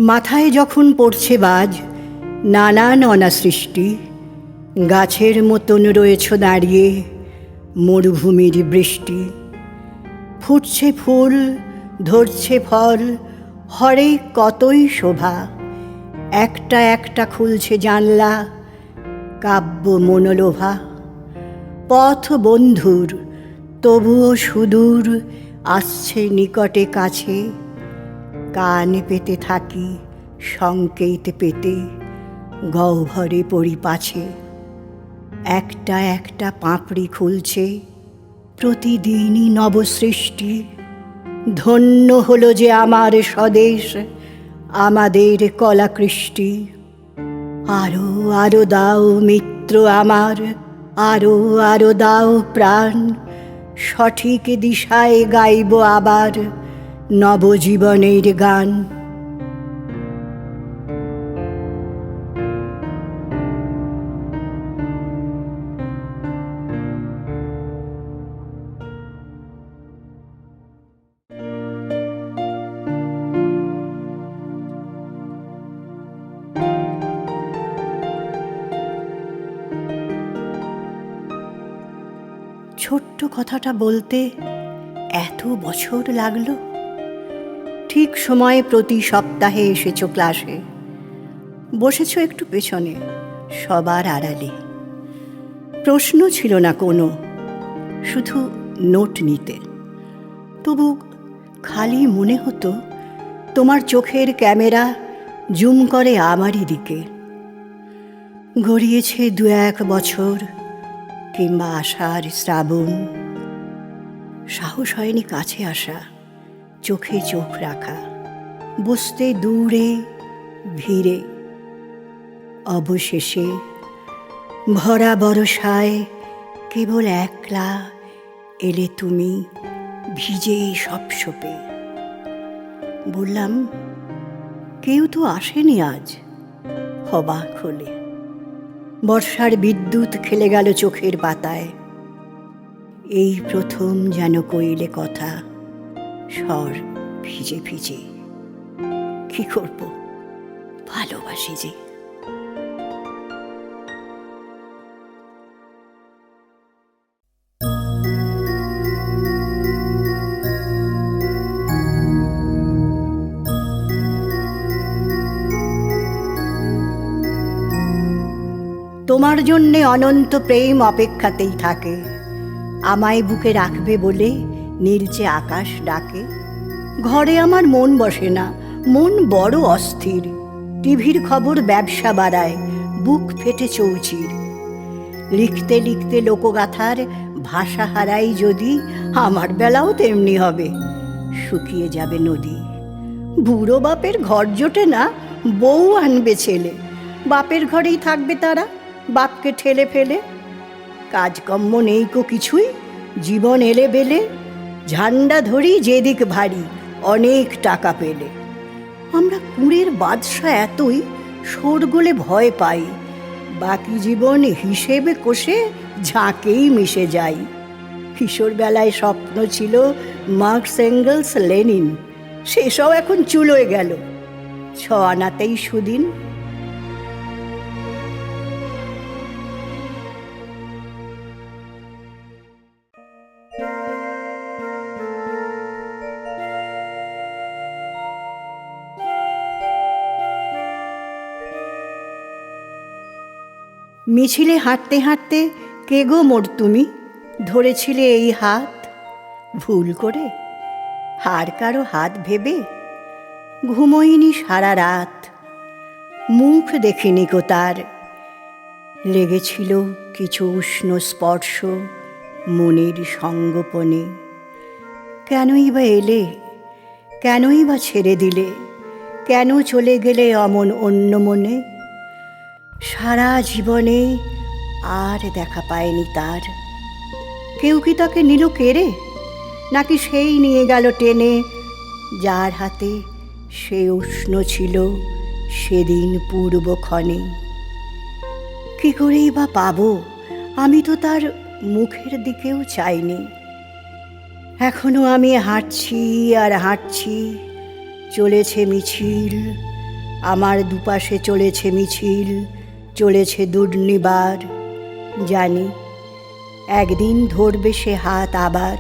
মাথায় যখন পড়ছে বাজ নানান অনাসৃষ্টি, গাছের মতন রয়েছ দাঁড়িয়ে মরুভূমির বৃষ্টি। ফুটছে ফুল, ধরছে ফল, হরে কতই শোভা। একটা একটা খুলছে জানলা, কাব্য মনোলোভা। পথ বন্ধুর, তবুও সুদূর আসছে নিকটে কাছে। কান পেতে থাকি সংকেত পেতে, গহ্বরে পড়ি পাছে। একটা একটা পাপড়ি খুলছে, প্রতিদিনই নবসৃষ্টি। ধন্য হলো যে আমার স্বদেশ, আমাদের কলাকৃষ্টি। আরো আরো দাও মিত্র আমার, আরো আরো দাও প্রাণ। সঠিক দিশায় গাইব আবার নবজীবনের গান। ছোট্ট কথাটা বলতে এত বছর লাগলো। ঠিক সময়ে প্রতি সপ্তাহে এসেছো ক্লাসে, বসেছো একটু পেছনে সবার আড়ালে। প্রশ্ন ছিল না কোনো, শুধু নোট নিতে। তবু খালি মনে হতো তোমার চোখের ক্যামেরা জুম করে আমারই দিকে। গড়িয়েছে 2-1 বছর, কিংবা আষাঢ় শ্রাবণ। সাহস হয়নি কাছে আসা, চোখে চোখ রাখা, বসতে দূরে ভিড়ে। অবশেষে ভরা বরষায় কেবল একলা এলে তুমি, ভিজে সপসপে। বললাম, কেউ তো আসেনি আজ। অবাক হলে। বর্ষার বিদ্যুৎ খেলে গেল চোখের পাতায়। এই প্রথম যেন কইলে কথা, স্বর ভিজে ভিজে। কি করব, ভালোবাসি যে। তোমার জন্যে অনন্ত প্রেম অপেক্ষাতেই থাকে। আমায় বুকে রাখবে বলে নীলচে আকাশ ডাকে। ঘরে আমার মন বসে না, মন বড় অস্থির। টিভির খবর ব্যবসা বাড়ায়, বুক ফেটে চৌচির। লিখতে লিখতে লোকগাথার ভাষা হারাই যদি, আমার বেলাও তেমনি হবে, শুকিয়ে যাবে নদী। বুড়ো বাপের ঘর জোটে না, বউ আনবে ছেলে। বাপের ঘরেই থাকবে তারা, বাপকে ঠেলে ফেলে। কাজকর্ম নেই কো কিছুই, জীবন এলে বেলে। ঝান্ডা ধরি যেদিক ভারী, অনেক টাকা পেলে। আমরা কুঁড়ের বাদশা এতই, শোরগোলে ভয় পাই। বাকি জীবন হিসেবে কষে ঝাঁকেই মিশে যাই। কিশোর বেলায় স্বপ্ন ছিল মার্কস, এঙ্গেলস, লেনিন। সেসব এখন চুলোয় গেল, 6 আনাতেই সুদিন। মিছিলে হাঁটতে হাঁটতে কে গো মোর তুমি, ধরেছিলে এই হাত ভুল করে? আর কারো হাত ভেবে? ঘুমোইনি সারা রাত, মুখ দেখিনি কো তার। লেগেছিল কিছু উষ্ণ স্পর্শ মনের সঙ্গোপনে। কেনই বা এলে, কেনই বা ছেড়ে দিলে, কেন চলে গেলে অমন অন্য মনে? সারা জীবনে আর দেখা পায়নি তার। কেউ কি তাকে নিল কেড়ে, নাকি সেই নিয়ে গেল টেনে? যার হাতে সে উষ্ণ ছিল সেদিন পূর্বক্ষণে। কি করেই বা পাবো, আমি তো তার মুখের দিকেও চাইনি। এখনো আমি হাঁটছি আর হাঁটছি, চলেছে মিছিল আমার দুপাশে চলেছে মিছিল, চলেছে দুর্নিবার। জানি একদিন ধরবে সে হাত আবার।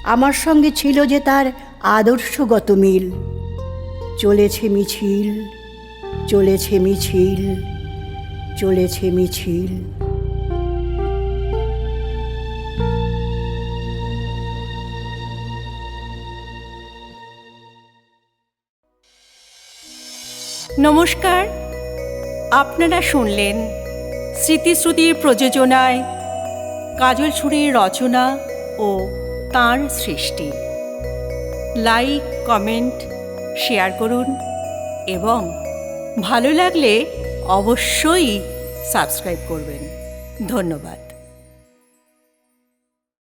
আমার সঙ্গে ছিল যে তার আদর্শগত মিল। চলেছে মিছিল, চলেছে মিছিল, চলেছে মিছিল। নমস্কার, আপনারা শুনলেন স্মৃতিশ্রুতির প্রযোজনায় কাজল ছুরির রচনা ও তাঁর সৃষ্টি। লাইক, কমেন্ট, শেয়ার করুন এবং ভালো লাগলে অবশ্যই সাবস্ক্রাইব করবেন। ধন্যবাদ।